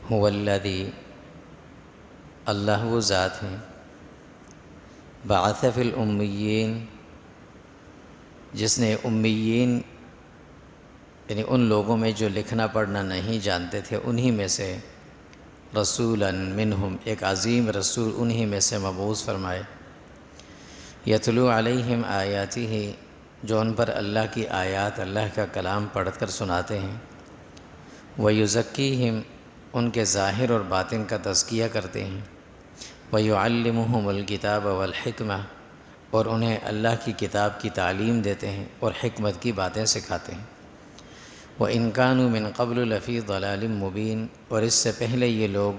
هو الذی، اللہ وہ ذات ہے، بعث فی الامیین، جس نے امیین یعنی ان لوگوں میں جو لکھنا پڑھنا نہیں جانتے تھے انہی میں سے رسولا منہم، ایک عظیم رسول انہی میں سے مبعوث فرمائے، یتلو علیہم آیاتہ، جو ان پر اللہ کی آیات، اللہ کا کلام پڑھ کر سناتے ہیں، ویزکیہم، ان کے ظاہر اور باطن کا تزکیہ کرتے ہیں، ویعلمہم الکتاب والحکمہ، اور انہیں اللہ کی کتاب کی تعلیم دیتے ہیں اور حکمت کی باتیں سکھاتے ہیں، وَإِن كَانُوا مِن قَبْلُ لَفِي ضَلَالٍ مُبِينٍ، اور اس سے پہلے یہ لوگ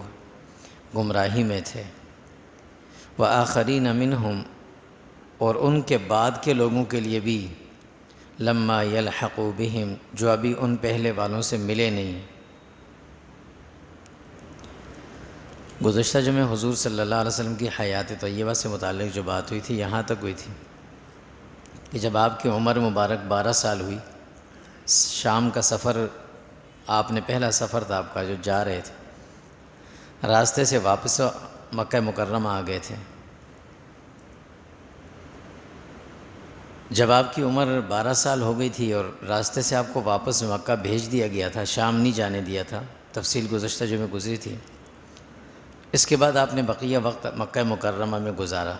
گمراہی میں تھے، وَآخَرِينَ مِنْهُمْ، اور ان کے بعد کے لوگوں کے لیے بھی لَمَّا يَلْحَقُوا بِهِمْ، جو ابھی ان پہلے والوں سے ملے نہیں۔ گزشتہ جمعہ حضور صلی اللہ علیہ وسلم کی حیات طیبہ سے متعلق جو بات ہوئی تھی یہاں تک ہوئی تھی کہ جب آپ کی عمر مبارک 12 سال ہوئی، شام کا سفر، آپ نے پہلا سفر تھا آپ کا جو جا رہے تھے، راستے سے واپس مکہ مکرمہ آ گئے تھے۔ جب آپ کی عمر 12 سال ہو گئی تھی اور راستے سے آپ کو واپس مکہ بھیج دیا گیا تھا، شام نہیں جانے دیا تھا، تفصیل گزشتہ جو میں گزری تھی، اس کے بعد آپ نے بقیہ وقت مکہ مکرمہ میں گزارا۔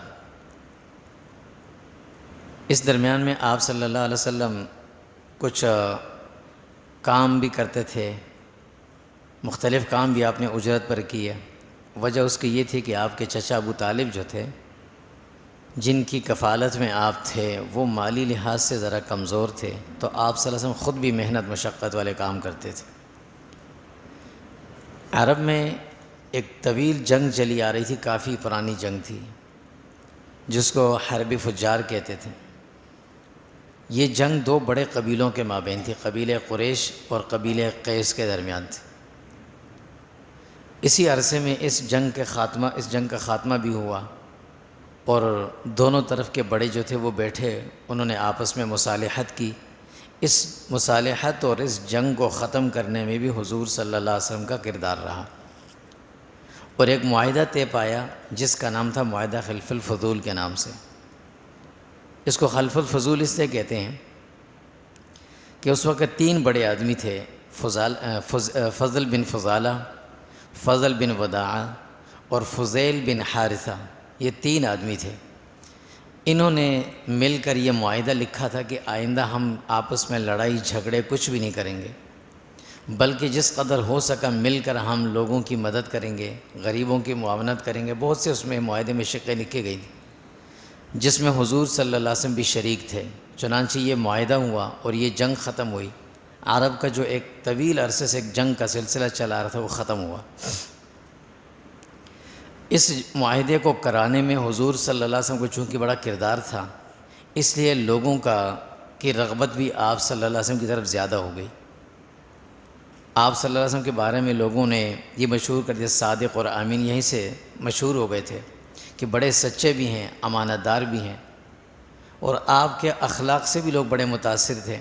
اس درمیان میں آپ صلی اللہ علیہ وسلم کچھ کام بھی کرتے تھے، مختلف کام بھی آپ نے اجرت پر کیے۔ وجہ اس کی یہ تھی کہ آپ کے چچا ابو طالب جو تھے، جن کی کفالت میں آپ تھے، وہ مالی لحاظ سے ذرا کمزور تھے، تو آپ صلی اللہ علیہ وسلم خود بھی محنت مشقت والے کام کرتے تھے۔ عرب میں ایک طویل جنگ چلی آ رہی تھی، کافی پرانی جنگ تھی، جس کو حرب فجار کہتے تھے۔ یہ جنگ دو بڑے قبیلوں کے مابین تھی، قبیلہ قریش اور قبیلہ قیس کے درمیان تھی۔ اسی عرصے میں اس جنگ کا خاتمہ بھی ہوا، اور دونوں طرف کے بڑے جو تھے وہ بیٹھے، انہوں نے آپس میں مصالحت کی۔ اس مصالحت اور اس جنگ کو ختم کرنے میں بھی حضور صلی اللہ علیہ وسلم کا کردار رہا، اور ایک معاہدہ طے پایا جس کا نام تھا معاہدہ خلف الفضول کے نام سے۔ اس کو خلف الفضول اس لیے کہتے ہیں کہ اس وقت 3 بڑے آدمی تھے، فضل بن فضالہ، فضل بن وداعہ اور فضیل بن حارثہ، یہ 3 آدمی تھے۔ انہوں نے مل کر یہ معاہدہ لکھا تھا کہ آئندہ ہم آپس میں لڑائی جھگڑے کچھ بھی نہیں کریں گے، بلکہ جس قدر ہو سکا مل کر ہم لوگوں کی مدد کریں گے، غریبوں کی معاونت کریں گے۔ بہت سے اس میں معاہدے میں شقیں لکھی گئی تھی، جس میں حضور صلی اللہ علیہ وسلم بھی شریک تھے۔ چنانچہ یہ معاہدہ ہوا اور یہ جنگ ختم ہوئی۔ عرب کا جو ایک طویل عرصے سے ایک جنگ کا سلسلہ چلا رہا تھا وہ ختم ہوا۔ اس معاہدے کو کرانے میں حضور صلی اللہ علیہ وسلم کو چونکہ بڑا کردار تھا، اس لیے لوگوں کی رغبت بھی آپ صلی اللہ علیہ وسلم کی طرف زیادہ ہو گئی۔ آپ صلی اللہ علیہ وسلم کے بارے میں لوگوں نے یہ مشہور کر دیا، صادق اور امین، یہیں سے مشہور ہو گئے تھے کہ بڑے سچے بھی ہیں، امانت دار بھی ہیں، اور آپ کے اخلاق سے بھی لوگ بڑے متاثر تھے۔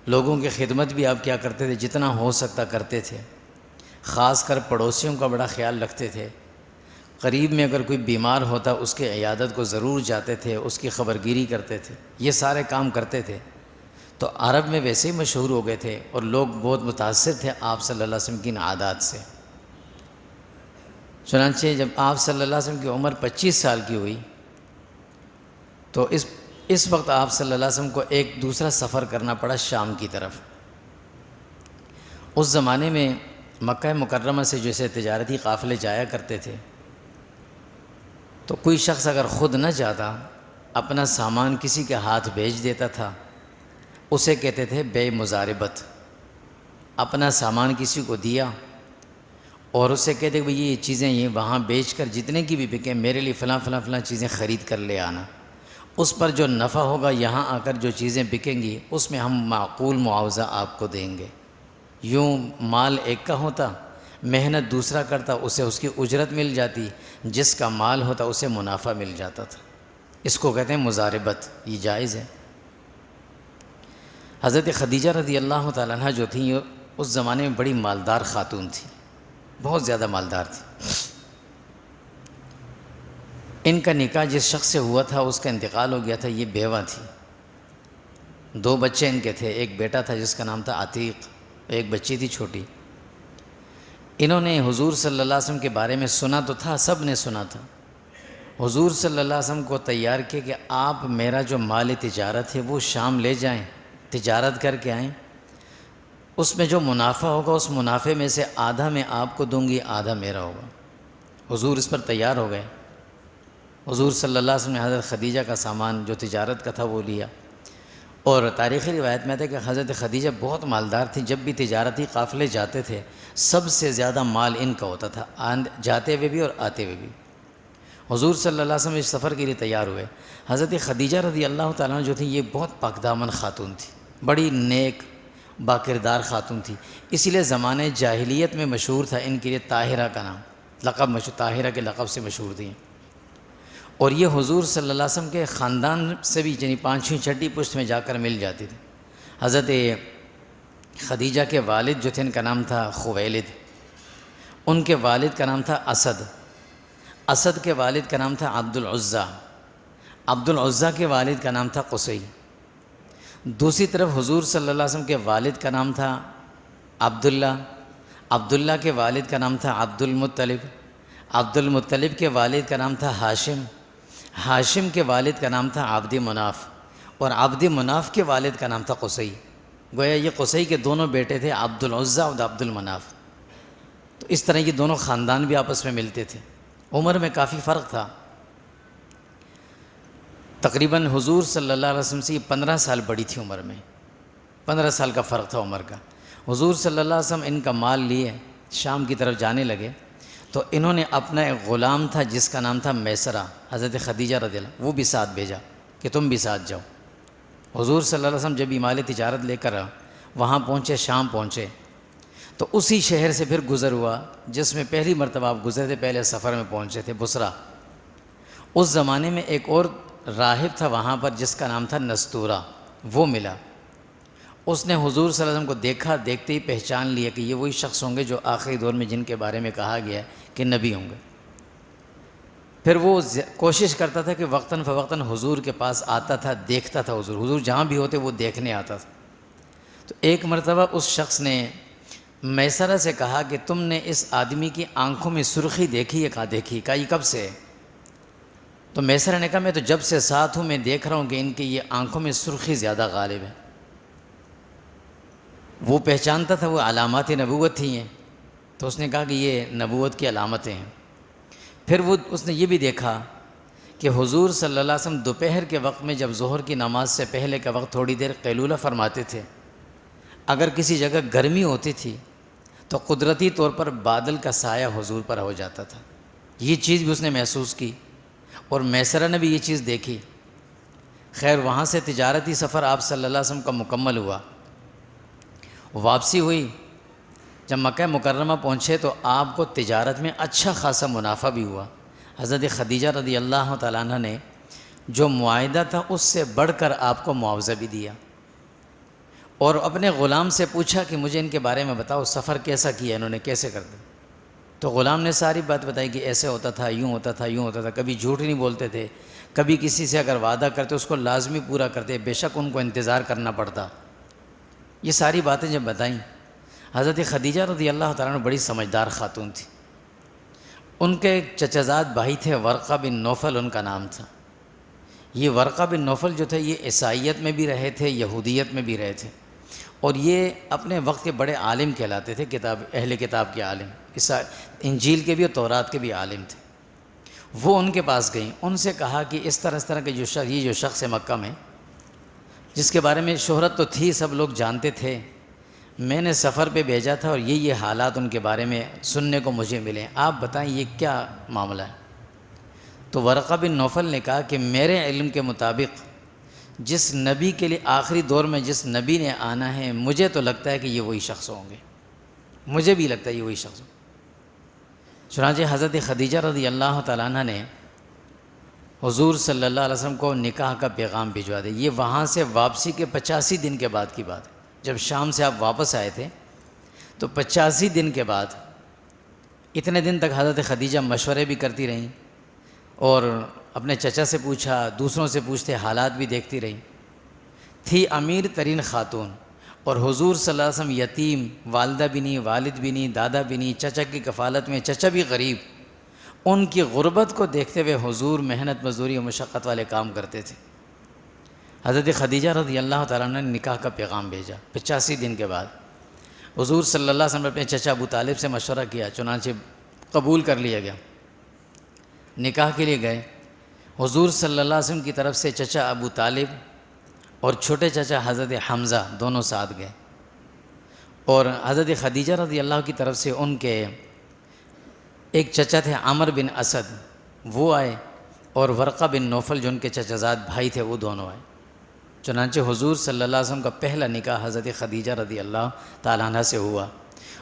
لوگوں کی خدمت بھی آپ کیا کرتے تھے، جتنا ہو سکتا کرتے تھے، خاص کر پڑوسیوں کا بڑا خیال رکھتے تھے۔ قریب میں اگر کوئی بیمار ہوتا اس کے عیادت کو ضرور جاتے تھے، اس کی خبرگیری کرتے تھے، یہ سارے کام کرتے تھے۔ تو عرب میں ویسے ہی مشہور ہو گئے تھے اور لوگ بہت متاثر تھے آپ صلی اللہ علیہ وسلم کی ان عادات سے۔ چنانچہ جب آپ صلی اللہ علیہ وسلم کی عمر 25 سال کی ہوئی تو اس وقت آپ صلی اللہ علیہ وسلم کو ایک دوسرا سفر کرنا پڑا شام کی طرف۔ اس زمانے میں مکہ مکرمہ سے جیسے تجارتی قافلے جایا کرتے تھے، تو کوئی شخص اگر خود نہ جاتا، اپنا سامان کسی کے ہاتھ بھیج دیتا تھا، اسے کہتے تھے بے مزاربت۔ اپنا سامان کسی کو دیا اور اسے کہتے کہ یہ چیزیں یہ وہاں بیچ کر جتنے کی بھی بکیں، میرے لیے فلاں فلاں فلاں چیزیں خرید کر لے آنا، اس پر جو نفع ہوگا یہاں آ کر جو چیزیں بکیں گی اس میں ہم معقول معاوضہ آپ کو دیں گے۔ یوں مال ایک کا ہوتا، محنت دوسرا کرتا، اسے اس کی اجرت مل جاتی، جس کا مال ہوتا اسے منافع مل جاتا تھا۔ اس کو کہتے ہیں مزاربت، یہ جائز ہے۔ حضرت خدیجہ رضی اللہ تعالیٰ عنہ جو تھیں، اس زمانے میں بڑی مالدار خاتون تھی، بہت زیادہ مالدار تھی۔ ان کا نکاح جس شخص سے ہوا تھا اس کا انتقال ہو گیا تھا، یہ بیوہ تھی، 2 بچے ان کے تھے، ایک بیٹا تھا جس کا نام تھا عتیق، ایک بچی تھی چھوٹی۔ انہوں نے حضور صلی اللہ علیہ وسلم کے بارے میں سنا تو تھا، سب نے سنا تھا، حضور صلی اللہ علیہ وسلم کو تیار کیا کہ آپ میرا جو مال تجارت ہے وہ شام لے جائیں، تجارت کر کے آئیں، اس میں جو منافع ہوگا اس منافع میں سے آدھا میں آپ کو دوں گی، آدھا میرا ہوگا۔ حضور اس پر تیار ہو گئے۔ حضور صلی اللہ علیہ وسلم نے حضرت خدیجہ کا سامان جو تجارت کا تھا وہ لیا، اور تاریخی روایت میں آتا ہے کہ حضرت خدیجہ بہت مالدار تھی، جب بھی تجارتی قافلے جاتے تھے سب سے زیادہ مال ان کا ہوتا تھا، جاتے ہوئے بھی اور آتے ہوئے بھی۔ حضور صلی اللہ علیہ وسلم اس سفر کے لیے تیار ہوئے۔ حضرت خدیجہ رضی اللہ تعالیٰ عنہ جو تھی یہ بہت پاک دامن خاتون تھی، بڑی نیک باکردار خاتون تھی، اسی لیے زمانے جاہلیت میں مشہور تھا ان کے لیے طاہرہ کا نام، لقب مشہور، طاہرہ کے لقب سے مشہور تھی، اور یہ حضور صلی اللہ علیہ وسلم کے خاندان سے بھی یعنی 5ویں 6ٹی پشت میں جا کر مل جاتی تھی۔ حضرت خدیجہ کے والد جو تھے ان کا نام تھا خویلد، ان کے والد کا نام تھا اسد، اسد کے والد کا نام تھا عبد العزیٰ، عبد العزیٰ کے والد کا نام تھا قصی۔ دوسری طرف حضور صلی اللہ علیہ وسلم کے والد کا نام تھا عبداللہ، عبداللہ کے والد کا نام تھا عبد المطلب، عبد المطلب کے والد کا نام تھا ہاشم، ہاشم کے والد کا نام تھا عبد مناف، اور عبد مناف کے والد کا نام تھا قصی۔ گویا یہ قصی کے دونوں بیٹے تھے، عبد العزیٰ اور عبد المناف۔ تو اس طرح یہ دونوں خاندان بھی آپس میں ملتے تھے۔ عمر میں کافی فرق تھا، تقریباً حضور صلی اللہ علیہ وسلم سے یہ 15 سال بڑی تھی عمر میں، 15 سال کا فرق تھا عمر کا۔ حضور صلی اللہ علیہ وسلم ان کا مال لیے شام کی طرف جانے لگے تو انہوں نے اپنا ایک غلام تھا جس کا نام تھا میسرہ، حضرت خدیجہ رضی اللہ، وہ بھی ساتھ بھیجا کہ تم بھی ساتھ جاؤ۔ حضور صلی اللہ علیہ وسلم جب بھی مال تجارت لے کر وہاں پہنچے، شام پہنچے، تو اسی شہر سے پھر گزر ہوا جس میں پہلی مرتبہ آپ گزرے تھے، پہلے سفر میں پہنچے تھے، بصرہ۔ اس زمانے میں ایک اور راہب تھا وہاں پر جس کا نام تھا نستورہ، وہ ملا۔ اس نے حضور صلی اللہ علیہ وسلم کو دیکھا، دیکھتے ہی پہچان لیا کہ یہ وہی شخص ہوں گے جو آخری دور میں جن کے بارے میں کہا گیا ہے کہ نبی ہوں گے۔ پھر وہ کوشش کرتا تھا کہ وقتاً فوقتاً حضور کے پاس آتا تھا، دیکھتا تھا حضور جہاں بھی ہوتے وہ دیکھنے آتا تھا۔ تو ایک مرتبہ اس شخص نے میسرہ سے کہا کہ تم نے اس آدمی کی آنکھوں میں سرخی دیکھی ہے؟ کہا دیکھی۔ کہا یہ کب سے ہے؟ تو میسرہ نے کہا میں تو جب سے ساتھ ہوں میں دیکھ رہا ہوں کہ ان کی یہ آنکھوں میں سرخی زیادہ غالب ہے۔ وہ پہچانتا تھا وہ علامات نبوت تھی ہیں، تو اس نے کہا کہ یہ نبوت کی علامتیں ہیں۔ پھر اس نے یہ بھی دیکھا کہ حضور صلی اللہ علیہ وسلم دوپہر کے وقت میں جب ظہر کی نماز سے پہلے کا وقت تھوڑی دیر قیلولہ فرماتے تھے، اگر کسی جگہ گرمی ہوتی تھی تو قدرتی طور پر بادل کا سایہ حضور پر ہو جاتا تھا۔ یہ چیز بھی اس نے محسوس کی اور میسرہ نے بھی یہ چیز دیکھی۔ خیر وہاں سے تجارتی سفر آپ صلی اللہ علیہ وسلم کا مکمل ہوا، واپسی ہوئی، جب مکہ مکرمہ پہنچے تو آپ کو تجارت میں اچھا خاصا منافع بھی ہوا۔ حضرت خدیجہ رضی اللہ تعالیٰ عنہ نے جو معاہدہ تھا اس سے بڑھ کر آپ کو معاوضہ بھی دیا، اور اپنے غلام سے پوچھا کہ مجھے ان کے بارے میں بتاؤ، سفر کیسا کیا انہوں نے، کیسے کرتے؟ تو غلام نے ساری بات بتائی کہ ایسے ہوتا تھا، یوں ہوتا تھا، یوں ہوتا تھا، کبھی جھوٹ نہیں بولتے تھے، کبھی کسی سے اگر وعدہ کرتے اس کو لازمی پورا کرتے، بے شک ان کو انتظار کرنا پڑتا۔ یہ ساری باتیں جب بتائیں، حضرت خدیجہ رضی اللہ تعالیٰ عنہ بڑی سمجھدار خاتون تھی۔ ان کے ایک چچا زاد بھائی تھے ورقہ بن نوفل ان کا نام تھا۔ یہ ورقہ بن نوفل جو تھے یہ عیسائیت میں بھی رہے تھے، یہودیت میں بھی رہے تھے، اور یہ اپنے وقت کے بڑے عالم کہلاتے تھے، اہل کتاب کے عالم، انجیل کے بھی اور تورات کے بھی عالم تھے۔ وہ ان کے پاس گئیں، ان سے کہا کہ اس طرح کے جو شخص ہے مکہ میں جس کے بارے میں شہرت تو تھی، سب لوگ جانتے تھے، میں نے سفر پہ بھیجا تھا اور یہ حالات ان کے بارے میں سننے کو مجھے ملے، آپ بتائیں یہ کیا معاملہ ہے؟ تو ورقہ بن نوفل نے کہا کہ میرے علم کے مطابق جس نبی کے لیے آخری دور میں جس نبی نے آنا ہے مجھے تو لگتا ہے کہ یہ وہی شخص ہوں گے، مجھے بھی لگتا ہے یہ وہی شخص ہوں۔ چنانچہ حضرت خدیجہ رضی اللہ تعالیٰ عنہ نے حضور صلی اللہ علیہ وسلم کو نکاح کا پیغام بھجوا دیا۔ یہ وہاں سے واپسی کے 85 دن کے بعد کی بات ہے، جب شام سے آپ واپس آئے تھے تو 85 دن کے بعد اتنے دن تک حضرت خدیجہ مشورے بھی کرتی رہیں اور اپنے چچا سے پوچھا، دوسروں سے پوچھتے، حالات بھی دیکھتی رہیں. تھی امیر ترین خاتون، اور حضور صلی اللہ علیہ وسلم یتیم، والدہ بھی نہیں، والد بھی نہیں، دادا بھی نہیں، چچا کی کفالت میں، چچا بھی غریب. ان کی غربت کو دیکھتے ہوئے حضور محنت مزدوری اور مشقت والے کام کرتے تھے. حضرت خدیجہ رضی اللہ تعالیٰ عنہ نے نکاح کا پیغام بھیجا 85 دن کے بعد. حضور صلی اللہ علیہ وسلم نے اپنے چچا ابو طالب سے مشورہ کیا، چنانچہ قبول کر لیا گیا. نکاح کے لیے گئے. حضور صلی اللہ علیہ وسلم کی طرف سے چچا ابو طالب اور چھوٹے چچا حضرت حمزہ دونوں ساتھ گئے، اور حضرت خدیجہ رضی اللہ کی طرف سے ان کے ایک چچا تھے عمر بن اسد، وہ آئے، اور ورقہ بن نوفل جو ان کے چچا زاد بھائی تھے وہ دونوں آئے. چنانچہ حضور صلی اللہ علیہ وسلم کا پہلا نکاح حضرت خدیجہ رضی اللہ تعالیٰ عنہ سے ہوا،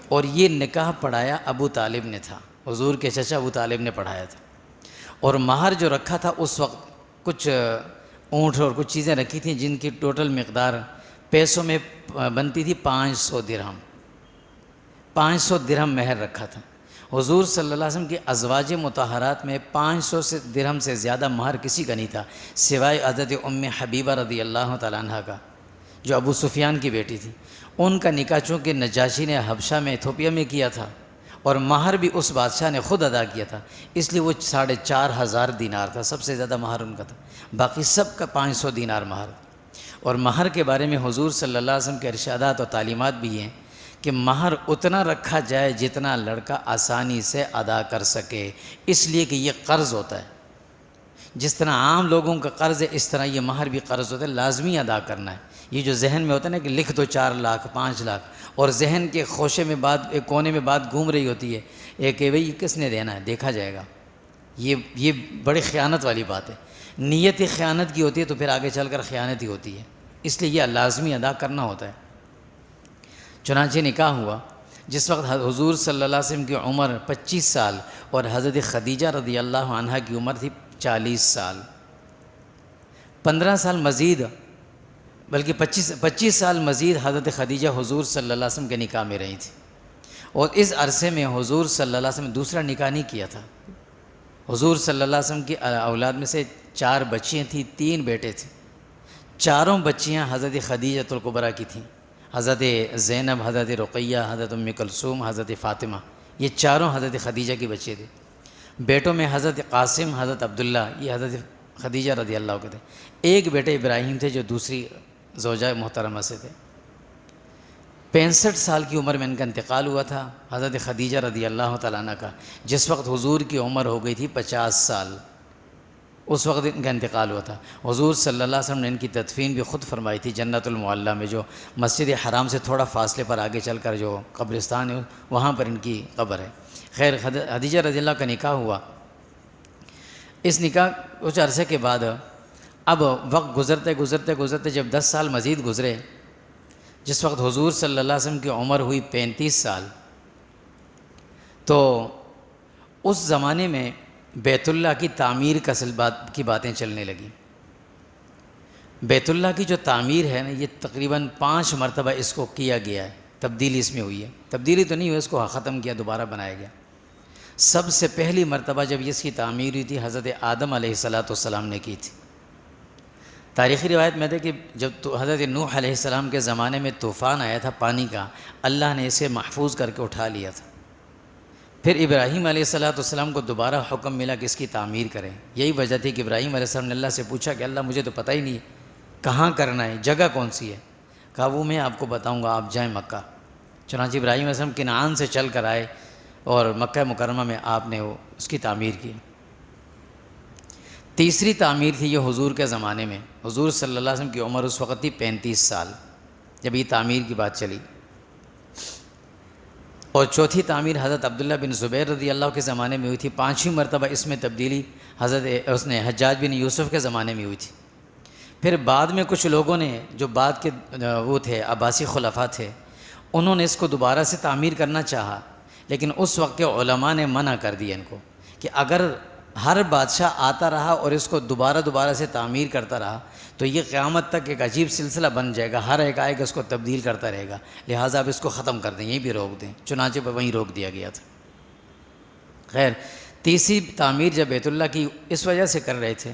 اور یہ نکاح پڑھایا ابو طالب نے تھا، حضور کے چچا ابو طالب نے پڑھایا تھا. اور مہر جو رکھا تھا اس وقت کچھ اونٹ اور کچھ چیزیں رکھی تھیں جن کی ٹوٹل مقدار پیسوں میں بنتی تھی 500 درہم. 500 درہم مہر رکھا تھا. حضور صلی اللہ علیہ وسلم کے ازواج مطہرات میں 500 درہم سے زیادہ مہر کسی کا نہیں تھا سوائے حضرت ام حبیبہ رضی اللہ تعالیٰ عنہ کا، جو ابو سفیان کی بیٹی تھی. ان کا نکاح چونکہ نجاشی نے حبشہ میں ایتھوپیا میں کیا تھا، اور مہر بھی اس بادشاہ نے خود ادا کیا تھا، اس لیے وہ 4,500 دینار تھا، سب سے زیادہ مہر ان کا تھا. باقی سب کا 500 دینار مہر. اور مہر کے بارے میں حضور صلی اللہ علیہ وسلم کے ارشادات اور تعلیمات بھی ہیں کہ مہر اتنا رکھا جائے جتنا لڑکا آسانی سے ادا کر سکے، اس لیے کہ یہ قرض ہوتا ہے. جس طرح عام لوگوں کا قرض ہے اس طرح یہ مہر بھی قرض ہوتا ہے، لازمی ادا کرنا ہے. یہ جو ذہن میں ہوتا ہے نا کہ لکھ دو 4 لاکھ 5 لاکھ، اور ذہن کے خوشے میں بات، ایک کونے میں بات گھوم رہی ہوتی ہے کہ بھئی کس نے دینا ہے، دیکھا جائے گا. یہ بڑی خیانت والی بات ہے. نیت خیانت کی ہوتی ہے تو پھر آگے چل کر خیانت ہی ہوتی ہے، اس لیے یہ لازمی ادا کرنا ہوتا ہے. چنانچہ نکاح ہوا. جس وقت حضور صلی اللہ علیہ وسلم کی عمر 25 سال اور حضرت خدیجہ رضی اللہ عنہا کی عمر تھی 40 سال. 15 سال مزید، بلکہ 25 سال مزید حضرت خدیجہ حضور صلی اللہ علیہ وسلم کے نکاح میں رہی تھی. اور اس عرصے میں حضور صلی اللہ علیہ وسلم نے دوسرا نکاح نہیں کیا تھا. حضور صلی اللہ علیہ وسلم کی اولاد میں سے 4 بچیاں تھیں، 3 بیٹے تھے. چاروں بچیاں حضرت خدیجہ الکبریٰ کی تھیں. حضرت زینب، حضرت رقیہ، حضرت ام کلثوم، حضرت فاطمہ، یہ چاروں حضرت خدیجہ کی بچے تھے. بیٹوں میں حضرت قاسم، حضرت عبداللہ، یہ حضرت خدیجہ رضی اللہ کے تھے. ایک بیٹے ابراہیم تھے جو دوسری زوجہ محترمہ سے تھے. 65 سال کی عمر میں ان کا انتقال ہوا تھا حضرت خدیجہ رضی اللہ تعالیٰ عنہ کا. جس وقت حضور کی عمر ہو گئی تھی 50 سال، اس وقت ان کا انتقال ہوا تھا. حضور صلی اللہ علیہ وسلم نے ان کی تدفین بھی خود فرمائی تھی جنت المعلیٰ میں، جو مسجد حرام سے تھوڑا فاصلے پر آگے چل کر جو قبرستان ہے وہاں پر ان کی قبر ہے. خیر، خدیجہ رضی اللہ کا نکاح ہوا. اس نکاح کچھ عرصے کے بعد اب وقت گزرتے گزرتے گزرتے جب 10 سال مزید گزرے، جس وقت حضور صلی اللہ علیہ وسلم کی عمر ہوئی 35 سال، تو اس زمانے میں بیت اللہ کی تعمیر کی باتیں چلنے لگیں. بیت اللہ کی جو تعمیر ہے نا، یہ تقریباً 5 مرتبہ اس کو کیا گیا ہے، تبدیلی اس میں ہوئی ہے. تبدیلی تو نہیں ہوئی، اس کو ختم کیا، دوبارہ بنایا گیا. سب سے پہلی مرتبہ جب اس کی تعمیر ہوئی تھی حضرت آدم علیہ السلام نے کی تھی. تاریخی روایت میں ہے کہ جب حضرت نوح علیہ السلام کے زمانے میں طوفان آیا تھا پانی کا، اللہ نے اسے محفوظ کر کے اٹھا لیا تھا. پھر ابراہیم علیہ السلام کو دوبارہ حکم ملا کہ اس کی تعمیر کریں. یہی وجہ تھی کہ ابراہیم علیہ السلام نے اللہ سے پوچھا کہ اللہ مجھے تو پتہ ہی نہیں کہاں کرنا ہے، جگہ کون سی ہے. کہا وہ میں آپ کو بتاؤں گا، آپ جائیں مکہ. چنانچہ ابراہیم علیہ السلام کنعان سے چل کر آئے اور مکہ مکرمہ میں آپ نے اس کی تعمیر کی. تیسری تعمیر تھی یہ حضور کے زمانے میں. حضور صلی اللہ علیہ وسلم کی عمر اس وقت تھی 35 سال جب یہ تعمیر کی بات چلی. اور چوتھی تعمیر حضرت عبداللہ بن زبیر رضی اللہ کے زمانے میں ہوئی تھی. 5ویں مرتبہ اس میں تبدیلی اس نے حجاج بن یوسف کے زمانے میں ہوئی تھی. پھر بعد میں کچھ لوگوں نے جو بعد کے وہ تھے عباسی خلفاء تھے، انہوں نے اس کو دوبارہ سے تعمیر کرنا چاہا، لیکن اس وقت کے علماء نے منع کر دیا ان کو کہ اگر ہر بادشاہ آتا رہا اور اس کو دوبارہ سے تعمیر کرتا رہا تو یہ قیامت تک ایک عجیب سلسلہ بن جائے گا، ہر ایک آئے گا اس کو تبدیل کرتا رہے گا، لہٰذا اب اس کو ختم کر دیں، یہیں بھی روک دیں. چنانچہ وہیں روک دیا گیا تھا. خیر، تیسری تعمیر جب بیت اللہ کی اس وجہ سے کر رہے تھے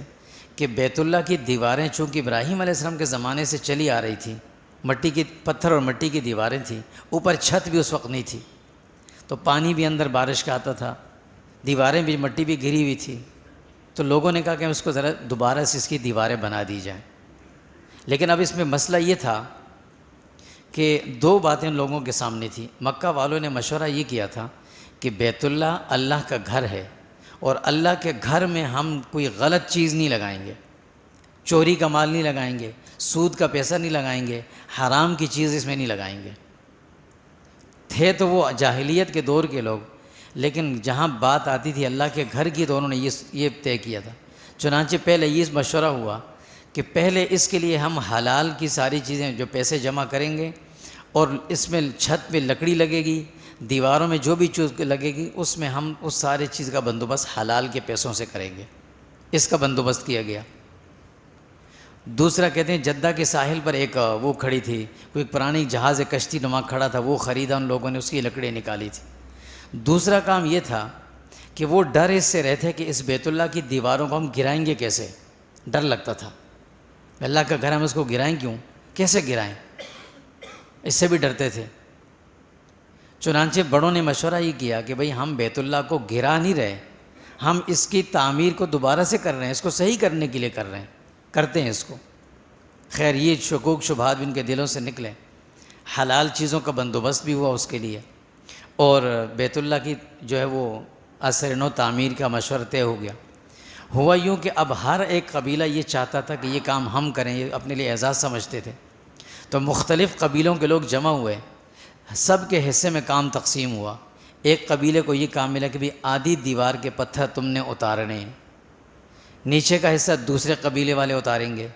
کہ بیت اللہ کی دیواریں چونکہ ابراہیم علیہ السلام کے زمانے سے چلی آ رہی تھی، مٹی کی پتھر اور مٹی کی دیواریں تھیں، اوپر چھت بھی اس وقت نہیں تھی، تو پانی بھی اندر بارش کا آتا تھا، دیواریں بھی مٹی بھی گری ہوئی تھی، تو لوگوں نے کہا کہ اس کو ذرا دوبارہ سے اس کی دیواریں بنا دی جائیں۔ لیکن اب اس میں مسئلہ یہ تھا کہ دو باتیں لوگوں کے سامنے تھیں۔ مکہ والوں نے مشورہ یہ کیا تھا کہ بیت اللہ اللہ کا گھر ہے، اور اللہ کے گھر میں ہم کوئی غلط چیز نہیں لگائیں گے، چوری کا مال نہیں لگائیں گے، سود کا پیسہ نہیں لگائیں گے، حرام کی چیز اس میں نہیں لگائیں گے۔ تھے تو وہ جاہلیت کے دور کے لوگ، لیکن جہاں بات آتی تھی اللہ کے گھر کی تو انہوں نے یہ طے کیا تھا۔ چنانچہ پہلے یہ مشورہ ہوا کہ پہلے اس کے لیے ہم حلال کی ساری چیزیں جو پیسے جمع کریں گے، اور اس میں چھت پہ لکڑی لگے گی، دیواروں میں جو بھی چیز لگے گی، اس میں ہم اس سارے چیز کا بندوبست حلال کے پیسوں سے کریں گے۔ اس کا بندوبست کیا گیا۔ دوسرا کہتے ہیں جدہ کے ساحل پر ایک وہ کھڑی تھی، کوئی پرانی جہاز کشتی نما کھڑا تھا، وہ خریدا ان لوگوں نے، اس کی لکڑیاں نکالی تھی۔ دوسرا کام یہ تھا کہ وہ ڈر اس سے رہتے کہ اس بیت اللہ کی دیواروں کو ہم گرائیں گے کیسے، ڈر لگتا تھا، اللہ کا گھر ہم اس کو گرائیں کیوں، کیسے گرائیں، اس سے بھی ڈرتے تھے۔ چنانچہ بڑوں نے مشورہ یہ کیا کہ بھئی ہم بیت اللہ کو گرا نہیں رہے، ہم اس کی تعمیر کو دوبارہ سے کر رہے ہیں، اس کو صحیح کرنے کے لیے کر رہے ہیں، کرتے ہیں اس کو۔ خیر یہ شکوک شبہات بھی ان کے دلوں سے نکلے، حلال چیزوں کا بندوبست بھی ہوا اس کے لیے، اور بیت اللہ کی جو ہے وہ اثر نو تعمیر کا مشورہ طے ہو گیا۔ ہوا یوں کہ اب ہر ایک قبیلہ یہ چاہتا تھا کہ یہ کام ہم کریں، یہ اپنے لیے اعزاز سمجھتے تھے، تو مختلف قبیلوں کے لوگ جمع ہوئے، سب کے حصے میں کام تقسیم ہوا۔ ایک قبیلے کو یہ کام ملا کہ بھی آدھی دیوار کے پتھر تم نے اتارنے ہیں، نیچے کا حصہ دوسرے قبیلے والے اتاریں گے،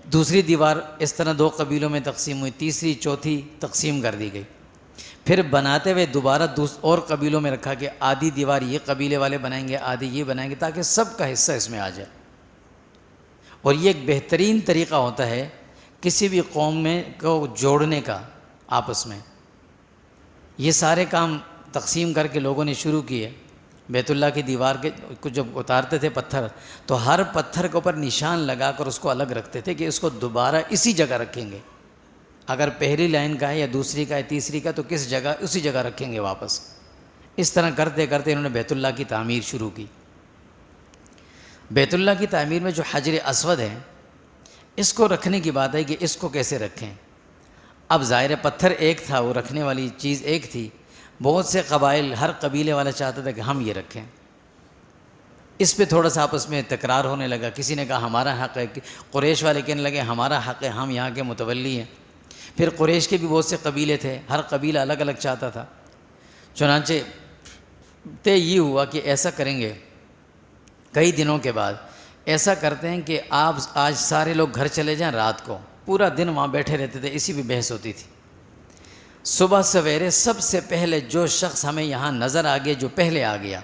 دوسری دیوار اس طرح دو قبیلوں میں تقسیم ہوئی، تیسری چوتھی تقسیم کر دی گئی۔ پھر بناتے ہوئے دوبارہ اور قبیلوں میں رکھا کہ آدھی دیوار یہ قبیلے والے بنائیں گے، آدھی یہ بنائیں گے، تاکہ سب کا حصہ اس میں آ جائے۔ اور یہ ایک بہترین طریقہ ہوتا ہے کسی بھی قوم میں کو جوڑنے کا آپس میں۔ یہ سارے کام تقسیم کر کے لوگوں نے شروع کیے۔ بیت اللہ کی دیوار کے کو جب اتارتے تھے پتھر، تو ہر پتھر کے اوپر نشان لگا کر اس کو الگ رکھتے تھے کہ اس کو دوبارہ اسی جگہ رکھیں گے، اگر پہلی لائن کا ہے یا دوسری کا ہے تیسری کا، تو کس جگہ اسی جگہ رکھیں گے واپس۔ اس طرح کرتے کرتے انہوں نے بیت اللہ کی تعمیر شروع کی۔ بیت اللہ کی تعمیر میں جو حجر اسود ہے، اس کو رکھنے کی بات ہے کہ اس کو کیسے رکھیں۔ اب ظاہر پتھر ایک تھا، وہ رکھنے والی چیز ایک تھی، بہت سے قبائل، ہر قبیلے والا چاہتا تھا کہ ہم یہ رکھیں۔ اس پہ تھوڑا سا آپس میں تکرار ہونے لگا، کسی نے کہا ہمارا حق ہے، قریش والے کہنے لگے ہمارا حق ہے، ہم یہاں کے متولی ہیں۔ پھر قریش کے بھی بہت سے قبیلے تھے، ہر قبیلہ الگ الگ چاہتا تھا۔ چنانچہ طے یہ ہوا کہ ایسا کریں گے، کئی دنوں کے بعد ایسا کرتے ہیں کہ آپ آج سارے لوگ گھر چلے جائیں، رات کو پورا دن وہاں بیٹھے رہتے تھے، اسی بھی بحث ہوتی تھی۔ صبح سویرے سب سے پہلے جو شخص ہمیں یہاں نظر آ گیا، جو پہلے آ گیا،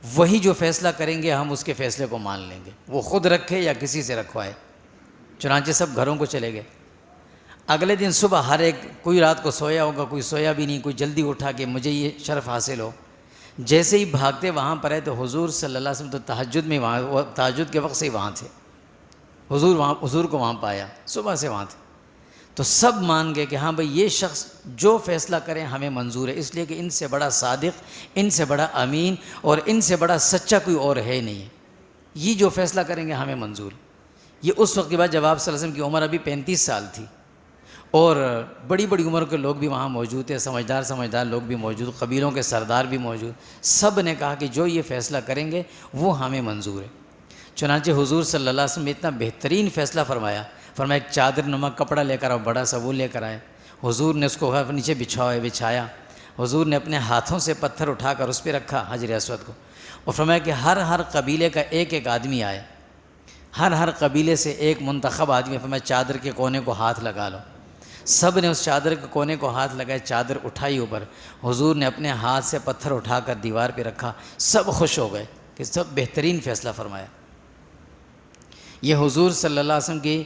وہی جو فیصلہ کریں گے ہم اس کے فیصلے کو مان لیں گے، وہ خود رکھے یا کسی سے رکھوائے۔ چنانچہ سب گھروں کو چلے گئے۔ اگلے دن صبح ہر ایک، کوئی رات کو سویا ہوگا، کوئی سویا بھی نہیں، کوئی جلدی اٹھا کہ مجھے یہ شرف حاصل ہو۔ جیسے ہی بھاگتے وہاں پر آئے تو حضور صلی اللہ علیہ وسلم تو تہجد میں وہاں، تہجد کے وقت سے ہی وہاں تھے، حضور کو وہاں پایا، صبح سے وہاں تھے۔ تو سب مان گئے کہ ہاں بھئی یہ شخص جو فیصلہ کریں ہمیں منظور ہے، اس لیے کہ ان سے بڑا صادق، ان سے بڑا امین اور ان سے بڑا سچا کوئی اور ہے نہیں ہے، یہ جو فیصلہ کریں گے ہمیں منظور۔ یہ اس وقت کے بعد جب آپ صلی اللہ علیہ وسلم کی عمر ابھی 35 سال تھی، اور بڑی بڑی عمر کے لوگ بھی وہاں موجود تھے، سمجھدار لوگ بھی موجود، قبیلوں کے سردار بھی موجود، سب نے کہا کہ جو یہ فیصلہ کریں گے وہ ہمیں منظور ہے۔ چنانچہ حضور صلی اللہ علیہ وسلم نے اتنا بہترین فیصلہ فرمایا ایک چادر نما کپڑا لے کر آؤ، بڑا سا وہ لے کر آئے۔ حضور نے اس کو نیچے بچھایا، حضور نے اپنے ہاتھوں سے پتھر اٹھا کر اس پہ رکھا حجر اسود کو، اور فرمایا کہ ہر قبیلے کا ایک ایک آدمی آئے، ہر قبیلے سے ایک منتخب آدمی، فرمایا چادر کے کونے کو ہاتھ لگا لو۔ سب نے اس چادر کے کونے کو ہاتھ لگائے، چادر اٹھائی اوپر، حضور نے اپنے ہاتھ سے پتھر اٹھا کر دیوار پہ رکھا، سب خوش ہو گئے کہ سب بہترین فیصلہ فرمایا۔ یہ حضور صلی اللہ علیہ وسلم کی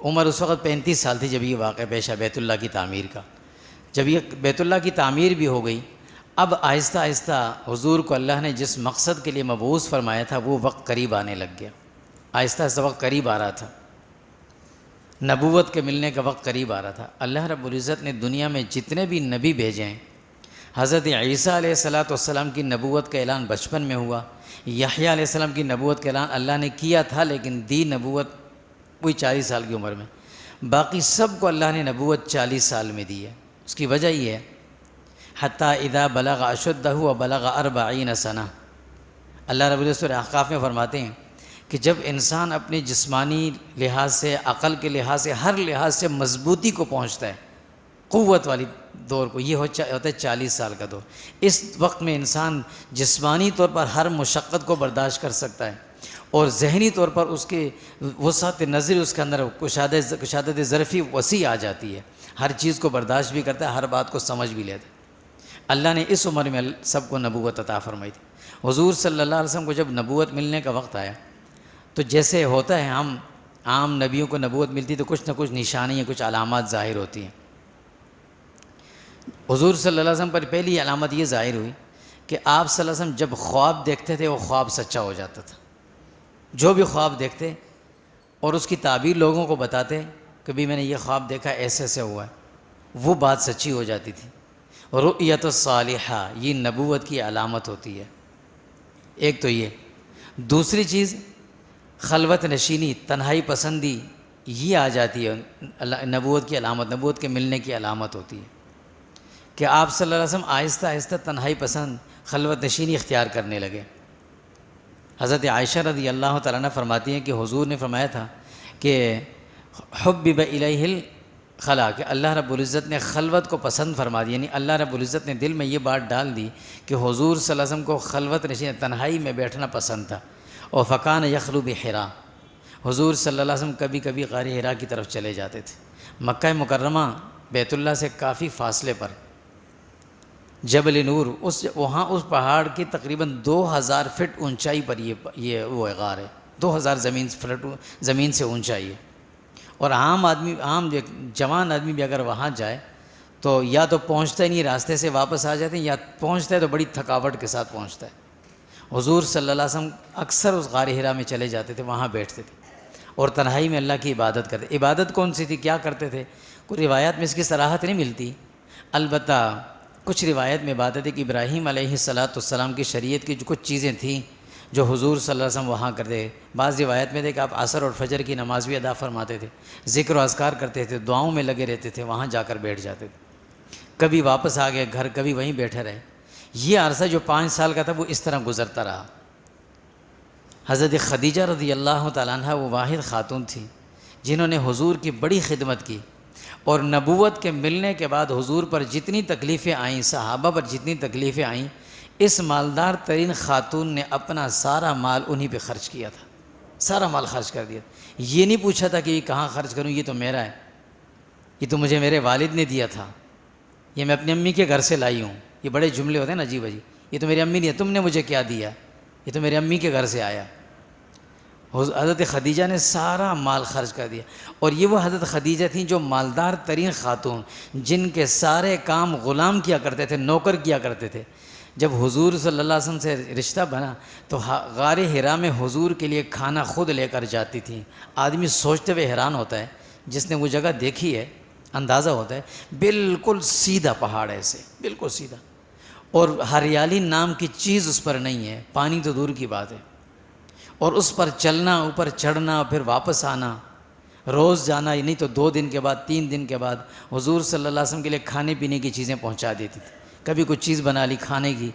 عمر اس وقت 35 سال تھی جب یہ واقعہ پیش آیا بیت اللہ کی تعمیر کا۔ جب یہ بیت اللہ کی تعمیر بھی ہو گئی، اب آہستہ آہستہ حضور کو اللہ نے جس مقصد کے لیے مبعوث فرمایا تھا وہ وقت قریب آنے لگ گیا، آہستہ آہستہ وقت قریب آ رہا تھا، نبوت کے ملنے کا وقت قریب آ رہا تھا۔ اللہ رب العزت نے دنیا میں جتنے بھی نبی بھیجے ہیں، حضرت عیسیٰ علیہ السلام کی نبوت کا اعلان بچپن میں ہوا، یحییٰ علیہ السلام کی نبوت کا اعلان اللہ نے کیا تھا لیکن دی نبوت وہی 40 سال کی عمر میں، باقی سب کو اللہ نے نبوت 40 سال میں دی ہے۔ اس کی وجہ یہ ہے حتیٰ اذا بلغ اشدہ وبلغ 40 سنہ، اللہ رب العزت سورہ احقاف میں فرماتے ہیں کہ جب انسان اپنے جسمانی لحاظ سے، عقل کے لحاظ سے، ہر لحاظ سے مضبوطی کو پہنچتا ہے، قوت والی دور کو، یہ ہوتا ہے 40 سال کا دور۔ اس وقت میں انسان جسمانی طور پر ہر مشقت کو برداشت کر سکتا ہے اور ذہنی طور پر اس کے وسعت نظر، اس کے اندر کشادت ظرفی وسیع آ جاتی ہے، ہر چیز کو برداشت بھی کرتا ہے، ہر بات کو سمجھ بھی لیتا ہے۔ اللہ نے اس عمر میں سب کو نبوت عطا فرمائی تھی۔ حضور صلی اللہ علیہ وسلم کو جب نبوت ملنے کا وقت آیا تو جیسے ہوتا ہے ہم عام نبیوں کو نبوت ملتی تو کچھ نہ کچھ نشانیاں، کچھ علامات ظاہر ہوتی ہیں۔ حضور صلی اللہ علیہ وسلم پر پہلی علامت یہ ظاہر ہوئی کہ آپ صلی اللہ علیہ وسلم جب خواب دیکھتے تھے وہ خواب سچا ہو جاتا تھا۔ جو بھی خواب دیکھتے اور اس کی تعبیر لوگوں کو بتاتے کہ بھی میں نے یہ خواب دیکھا، ایسے ایسے ہوا ہے، وہ بات سچی ہو جاتی تھی۔ رؤیت الصالحہ، یہ نبوت کی علامت ہوتی ہے۔ ایک تو یہ، دوسری چیز خلوت نشینی، تنہائی پسندی، یہ آ جاتی ہے، نبوت کی علامت، نبوت کے ملنے کی علامت ہوتی ہے کہ آپ صلی اللہ علیہ وسلم آہستہ آہستہ تنہائی پسند، خلوت نشینی اختیار کرنے لگے۔ حضرت عائشہ رضی اللہ تعالیٰ عنہ فرماتی ہیں کہ حضور نے فرمایا تھا کہ حبب الیہ الخلا، کہ اللہ رب العزت نے خلوت کو پسند فرما دی، یعنی اللہ رب العزت نے دل میں یہ بات ڈال دی کہ حضور صلی اللہ علیہ وسلم کو خلوت نشین، تنہائی میں بیٹھنا پسند تھا۔ اور فکان یخلو بحرا، حضور صلی اللہ علیہ وسلم کبھی کبھی غار حرا کی طرف چلے جاتے تھے۔ مکہ مکرمہ بیت اللہ سے کافی فاصلے پر جبل نور، وہاں اس پہاڑ کی تقریباً 2000 فٹ اونچائی پر یہ وہ غار ہے، 2000 زمین سے اونچائی ہے۔ اور عام جوان آدمی بھی اگر وہاں جائے تو یا تو پہنچتا ہی نہیں، راستے سے واپس آ جاتے ہیں، یا پہنچتا ہے تو بڑی تھکاوٹ کے ساتھ پہنچتا ہے۔ حضور صلی اللہ علیہ وسلم اکثر اس غار حرا میں چلے جاتے تھے، وہاں بیٹھتے تھے اور تنہائی میں اللہ کی عبادت کرتے۔ عبادت کون سی تھی، کیا کرتے تھے، کوئی روایات میں اس کی صراحت نہیں ملتی، البتہ کچھ روایت میں بات ہے کہ ابراہیم علیہ السلام کی شریعت کی جو کچھ چیزیں تھیں جو حضور صلی اللہ علیہ وسلم وہاں کرتے۔ بعض روایت میں تھے کہ آپ عصر اور فجر کی نماز بھی ادا فرماتے تھے، ذکر و اذکار کرتے تھے، دعاؤں میں لگے رہتے تھے، وہاں جا کر بیٹھ جاتے تھے، کبھی واپس آ گئے گھر، کبھی وہیں بیٹھے رہے۔ یہ عرصہ جو 5 سال کا تھا وہ اس طرح گزرتا رہا۔ حضرت خدیجہ رضی اللہ تعالیٰ عنہ وہ واحد خاتون تھی جنہوں نے حضور کی بڑی خدمت کی، اور نبوت کے ملنے کے بعد حضور پر جتنی تکلیفیں آئیں، صحابہ پر جتنی تکلیفیں آئیں، اس مالدار ترین خاتون نے اپنا سارا مال انہی پہ خرچ کیا تھا، سارا مال خرچ کر دیا۔ یہ نہیں پوچھا تھا کہ یہ کہاں خرچ کروں، یہ تو میرا ہے، یہ تو مجھے میرے والد نے دیا تھا، یہ میں اپنی امی کے گھر سے لائی ہوں۔ یہ بڑے جملے ہوتے ہیں نا عجیب عجیب، یہ تو میری امی نہیں ہے، تم نے مجھے کیا دیا، یہ تو میری امی کے گھر سے آیا۔ حضرت خدیجہ نے سارا مال خرچ کر دیا، اور یہ وہ حضرت خدیجہ تھیں جو مالدار ترین خاتون، جن کے سارے کام غلام کیا کرتے تھے، نوکر کیا کرتے تھے۔ جب حضور صلی اللہ علیہ وسلم سے رشتہ بنا تو غار حرا میں حضور کے لیے کھانا خود لے کر جاتی تھیں۔ آدمی سوچتے ہوئے حیران ہوتا ہے، جس نے وہ جگہ دیکھی ہے اندازہ ہوتا ہے، بالکل سیدھا پہاڑ ہے، ایسے بالکل سیدھا، اور ہریالی نام کی چیز اس پر نہیں ہے، پانی تو دور کی بات ہے، اور اس پر چلنا، اوپر چڑھنا، پھر واپس آنا، روز جانا، نہیں تو 2 دن کے بعد 3 دن کے بعد حضور صلی اللہ علیہ وسلم کے لیے کھانے پینے کی چیزیں پہنچا دیتی تھی۔ کبھی کچھ چیز بنا لی کھانے کی،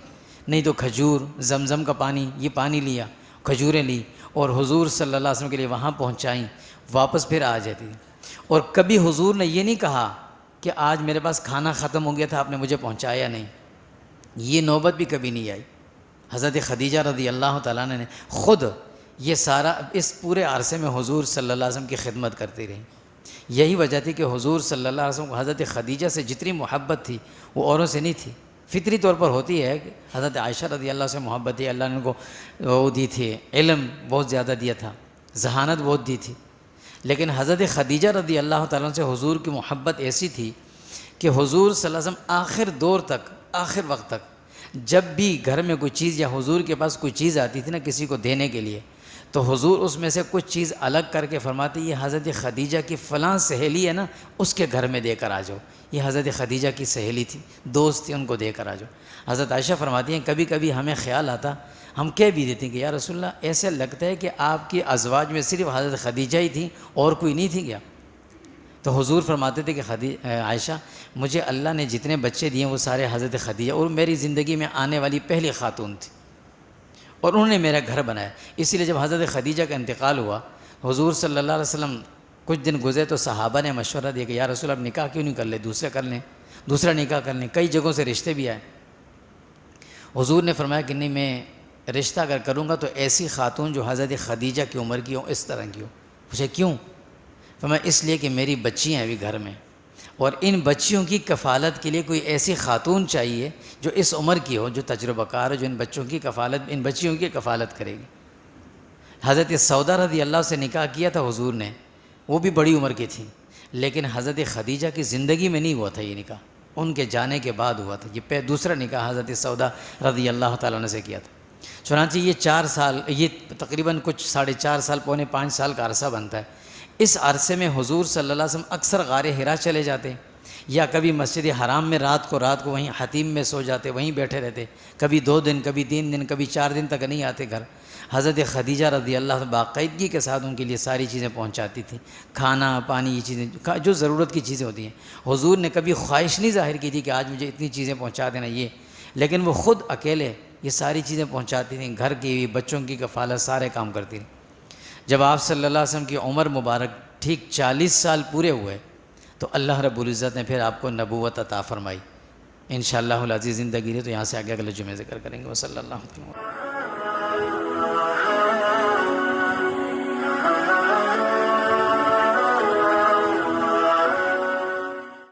نہیں تو کھجور، زمزم کا پانی، یہ پانی لیا، کھجوریں لی اور حضور صلی اللہ علیہ وسلم کے لیے وہاں پہنچائیں، واپس پھر آ جاتی تھی۔ اور کبھی حضور نے یہ نہیں کہا کہ آج میرے پاس کھانا ختم ہو گیا تھا، آپ نے مجھے پہنچایا نہیں، یہ نوبت بھی کبھی نہیں آئی۔ حضرت خدیجہ رضی اللہ تعالیٰ عنہ نے خود یہ سارا اس پورے عرصے میں حضور صلی اللہ علیہ وسلم کی خدمت کرتی رہی۔ یہی وجہ تھی کہ حضور صلی اللہ علیہ وسلم کو حضرت خدیجہ سے جتنی محبت تھی وہ اوروں سے نہیں تھی۔ فطری طور پر ہوتی ہے کہ حضرت عائشہ رضی اللہ سے محبت تھی، اللہ نے ان کو وہ دی تھی، علم بہت زیادہ دیا تھا، ذہانت بہت دی تھی، لیکن حضرت خدیجہ رضی اللہ تعالیٰ سے حضور کی محبت ایسی تھی کہ حضور صلی اللہ علیہ وسلم آخر دور تک، آخر وقت تک جب بھی گھر میں کوئی چیز یا حضور کے پاس کوئی چیز آتی تھی نا کسی کو دینے کے لیے، تو حضور اس میں سے کچھ چیز الگ کر کے فرماتے یہ حضرت خدیجہ کی فلاں سہیلی ہے نا اس کے گھر میں دے کر آ جاؤ، یہ حضرت خدیجہ کی سہیلی تھی، دوست تھی، ان کو دے کر آ جاؤ۔ حضرت عائشہ فرماتی ہیں کبھی کبھی ہمیں خیال آتا، ہم کہہ بھی دیتے ہیں کہ یا رسول اللہ ایسے لگتا ہے کہ آپ کی ازواج میں صرف حضرت خدیجہ ہی تھیں اور کوئی نہیں تھی کیا؟ تو حضور فرماتے تھے کہ عائشہ مجھے اللہ نے جتنے بچے دیے وہ سارے حضرت خدیجہ، اور میری زندگی میں آنے والی پہلی خاتون تھی اور انہوں نے میرا گھر بنایا۔ اسی لیے جب حضرت خدیجہ کا انتقال ہوا، حضور صلی اللہ علیہ وسلم کچھ دن گزرے تو صحابہ نے مشورہ دیا کہ یا رسول اللہ اب نکاح کیوں نہیں کر لیں، دوسرا نکاح کر لیں، کئی جگہوں سے رشتے بھی آئے۔ حضور نے فرمایا کہ نہیں، میں رشتہ اگر کروں گا تو ایسی خاتون جو حضرت خدیجہ کی عمر کی ہو، اس طرح کی ہو۔ پوچھے کیوں؟ فرمایا اس لیے کہ میری بچیاں ہیں ابھی گھر میں، اور ان بچیوں کی کفالت کے لیے کوئی ایسی خاتون چاہیے جو اس عمر کی ہو، جو تجربہ کار ہو، جو ان بچیوں کی کفالت کرے گی۔ حضرت سودا رضی اللہ سے نکاح کیا تھا حضور نے، وہ بھی بڑی عمر کی تھی، لیکن حضرت خدیجہ کی زندگی میں نہیں ہوا تھا یہ نکاح، ان کے جانے کے بعد ہوا تھا۔ یہ دوسرا نکاح حضرت سودا رضی اللہ تعالیٰ عنہ سے کیا تھا۔ چنانچہ یہ 4 سال، یہ تقریباً کچھ 4.5 سال، پونے 5 سال کا عرصہ بنتا ہے۔ اس عرصے میں حضور صلی اللہ علیہ وسلم اکثر غار حرا چلے جاتے، یا کبھی مسجد حرام میں رات کو وہیں حتیم میں سو جاتے، وہیں بیٹھے رہتے، کبھی 2 دن، کبھی 3 دن، کبھی 4 دن تک نہیں آتے گھر۔ حضرت خدیجہ رضی اللہ عنہ باقاعدگی کے ساتھ ان کے لیے ساری چیزیں پہنچاتی تھیں، کھانا پانی، یہ چیزیں جو ضرورت کی چیزیں ہوتی ہیں۔ حضور نے کبھی خواہش نہیں ظاہر کی تھی کہ آج مجھے اتنی چیزیں پہنچا دینا یہ، لیکن وہ خود اکیلے یہ ساری چیزیں پہنچاتی تھیں، گھر کی، بچوں کی کفالت، سارے کام کرتی تھیں۔ جب آپ صلی اللہ علیہ وسلم کی عمر مبارک ٹھیک 40 سال پورے ہوئے تو اللہ رب العزت نے پھر آپ کو نبوت عطا فرمائی۔ انشاءاللہ العزیز زندگی رہی تو یہاں سے آگے اگلے جمعے ذکر کریں گے۔ وصلی اللہ علیہ وسلم۔